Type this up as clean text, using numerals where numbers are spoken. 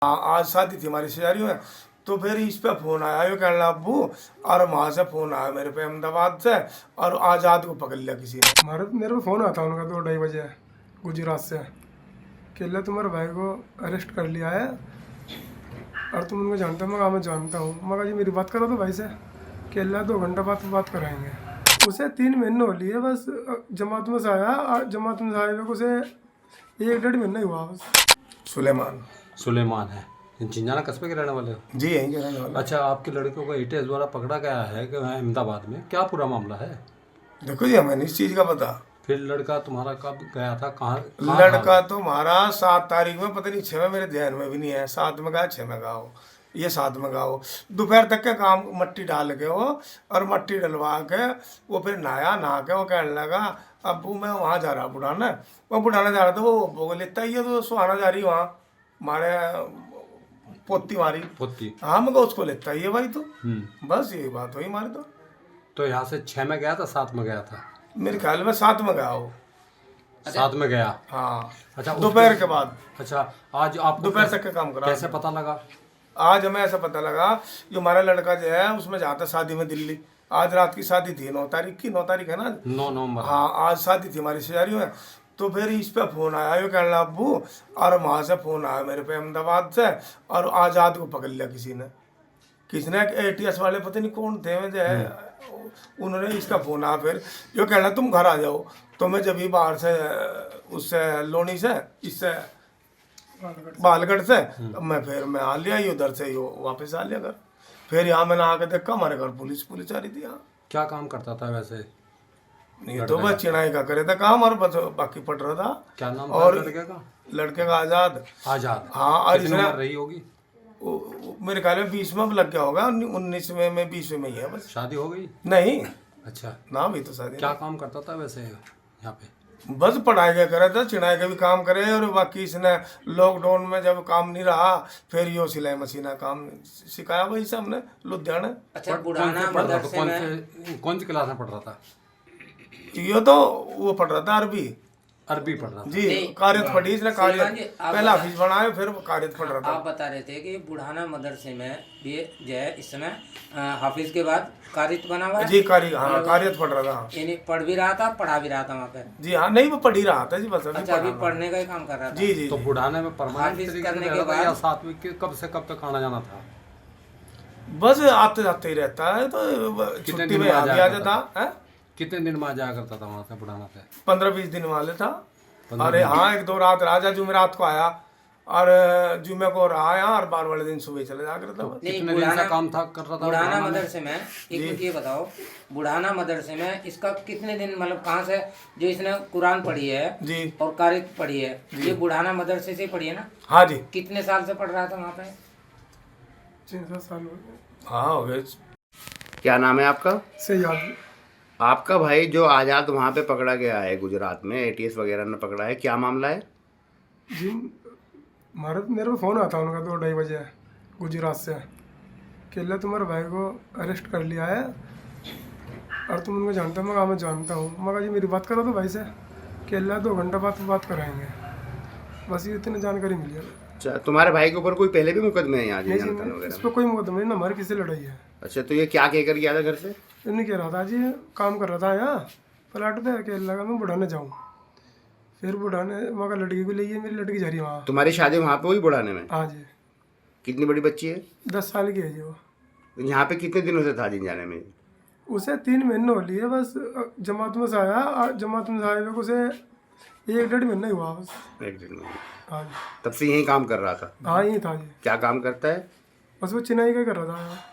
आज शादी थी हमारी रिश्तेदारी में, तो फिर इस पे फ़ोन आया, यो कहना अब्बू, और वहाँ से फ़ोन आया मेरे पे अहमदाबाद से, और आज़ाद को पकड़ लिया किसी ने। मेरे पे फ़ोन आता उनका 2-2:30 बजे गुजरात से, केला तुम्हारे भाई को अरेस्ट कर लिया है और तुम उनको जानते हो? मैं जानता हूँ। मगर जी मेरी बात करो तो भाई से, केला 2 घंटा बाद बात कराएंगे। उसे 3 महीने हो लिए बस, जमात में से आया, और जमात में से आए को उसे 1-1.5 महीना ही हुआ बस। सुलेमान है, जिंजाना कस्बे के रहने वाले हो? जी यहीं के रहने वाले। अच्छा, आपके लड़के को एटीएस द्वारा पकड़ा गया है अहमदाबाद में, क्या पूरा मामला है? देखो जी हमें इस चीज़ का पता। फिर लड़का तुम्हारा कब गया था, कहाँ? लड़का तो हमारा 7 तारीख में, पता नहीं 6 में, मेरे ध्यान में भी नहीं है, 7 में गया 6 में गया हो, ये 7 में गया हो। दोपहर तक के काम मट्टी डाल के हो, और मट्टी डलवा के वो फिर नहा के वो कहने लगा अब्बू मैं वहाँ जा रहा बुढ़ाना, वो बुढ़ाना जा रहा था, वो लेता ही है तो सुहाना जा रही वहाँ हमारे पोती पोती। हाँ मैं उसको लेता ही है भाई, तो बस यही बात हुई हमारी। तो यहाँ से 6 में गया था, 7 में गया था? मेरे ख्याल में 7 में गया हो। 7 में गया। हाँ। अच्छा, दोपहर के बाद। अच्छा, आज आप दोपहर तक का काम करा। कैसे पता लगा? आज हमें ऐसा पता लगा, जो हमारा लड़का जो है उसमें जाता शादी में दिल्ली। आज रात की शादी थी, 9 तारीख की, 9 तारीख है ना? 9 नवंबर। हाँ आज शादी थी हमारी रिश्तेदारी में, तो फिर इस पे फ़ोन आया, यो कहना अब्बू, और वहाँ से फ़ोन आया मेरे पे अहमदाबाद से, और आज़ाद को पकड़ लिया किसी ने एटीएस वाले, पता नहीं कौन थे जो है, उन्होंने इसका फ़ोन आया, फिर यो कहना तुम घर आ जाओ। तो मैं जब ही बाहर से उससे लोनी से इससे बालगढ़ से, मैं आ लिया, उधर से यो वापस आ लिया घर। फिर यहाँ मैंने आके देखा हमारे घर पुलिस आ रही थी यहाँ। क्या काम करता था वैसे? नहीं तो बस चिनाई का करे था काम, और बस बाकी पढ़ रहा था। क्या नाम और था लड़के का? लड़के का आज़ाद। हाँ, और कितनी उम्र रही होगी? मेरे ख्याल में 20 में लग गया होगा, 19 में 20 में ही है बस। शादी हो गई? नहीं। अच्छा, ना भी तो शादी। क्या काम करता था वैसे यहाँ पे? बस पढ़ाई का करे था, चिनाई का भी काम करे, और बाकी इसने लॉकडाउन में जब काम नहीं रहा, फिर यो सिलाई मशीन का काम सिखाया वही से हमने लुधियाना। अच्छा, बुढ़ाना मदरसे में कौन सी क्लास में पढ़ रहा था? यो तो वो पढ़ रहा था अरबी पढ़ रहा था जी। कारियत पढ़ी इसने, कारियत पहला हाफिज बनाया, फिर कारियत पढ़ रहा था। आप बता रहे थे कि बुढ़ाना मदरसे में ये जो है इस समय हाफिज के बाद कारियत बना हुआ है जी। कारियत पढ़ रहा था, यानी पढ़ भी रहा था, पढ़ा भी रहा था वहाँ पे? जी हाँ। नहीं वो पढ़ ही रहा था जी, बस अच्छा, अभी पढ़ने का ही काम कर रहा था? जी। तो बुढ़ाने में परमानेंट करने के या बाद साथ में कब से कब तक आना जाना था? बस आते जाते ही रहता है, तो छुट्टी में आ जाता है। कितने दिन में आ जाया करता था वहाँ से बुढ़ाना से? 15-20 दिन वाले था। अरे हाँ, 1-2 रात राजा जुमेरात को आया, और जुमे को रहा यहाँ, और 12 वाले दिन सुबह चले जा करता। कितने दिन से काम था कर रहा था बुढ़ाना मदरसे में? एक मिनट ये बताओ, बुढ़ाना मदरसे में इसका कितने दिन, मतलब कहाँ से जो इसने कुरान पढ़ी है जी और कारियत पढ़ी है, ये बुढ़ाना मदरसे से पढ़ी है ना? हाँ जी। कितने साल से पढ़ रहा था वहाँ पे? 6-7 साल हो गए। हाँ हो गए। क्या नाम है आपका? सैयद। आपका भाई जो आज़ाद वहाँ पे पकड़ा गया है गुजरात में, एटीएस वगैरह ने पकड़ा है, क्या मामला है जी? मेरे को फ़ोन आता उनका 2-2:30 बजे गुजरात से, केला तुम्हारे भाई को अरेस्ट कर लिया है और तुम उनको जानते हो? मैं जानता हूँ। मगर जी मेरी बात करो तो भाई से, केला 2 घंटा बाद बात कराएंगे। बस ये इतनी जानकारी मिली है। अच्छा, तुम्हारे भाई के ऊपर कोई पहले भी मुकदमे हैं यहाँ इस पर कोई मुकदमा नहीं ना, हमारी किसी लड़ाई है। अच्छा, तो ये क्या कहकर गया था घर से? नहीं कह रहा था जी, काम कर रहा था यहाँ प्लाट पे, अकेला लगा मैं बुढ़ाने जाऊँ। फिर बुढ़ाने मगर लड़की को ले, मेरी लड़की जा रही है वहाँ। तुम्हारी शादी वहाँ पे हुई बुढ़ाने में? हाँ जी। कितनी बड़ी बच्ची है? 10 साल की है जी वो। यहाँ पे कितने दिनों से था जिंजाने में? उसे 3 महीने हो लिए बस, जमात में से आया, और जमात में से आए हुए उसे 1-1.5 महीना ही हुआ बस। 1-1.5 महीने। हाँ जी। तब से यहीं काम कर रहा था? हाँ यही था जी। क्या काम करता है? बस वो चिनाई का कर रहा था।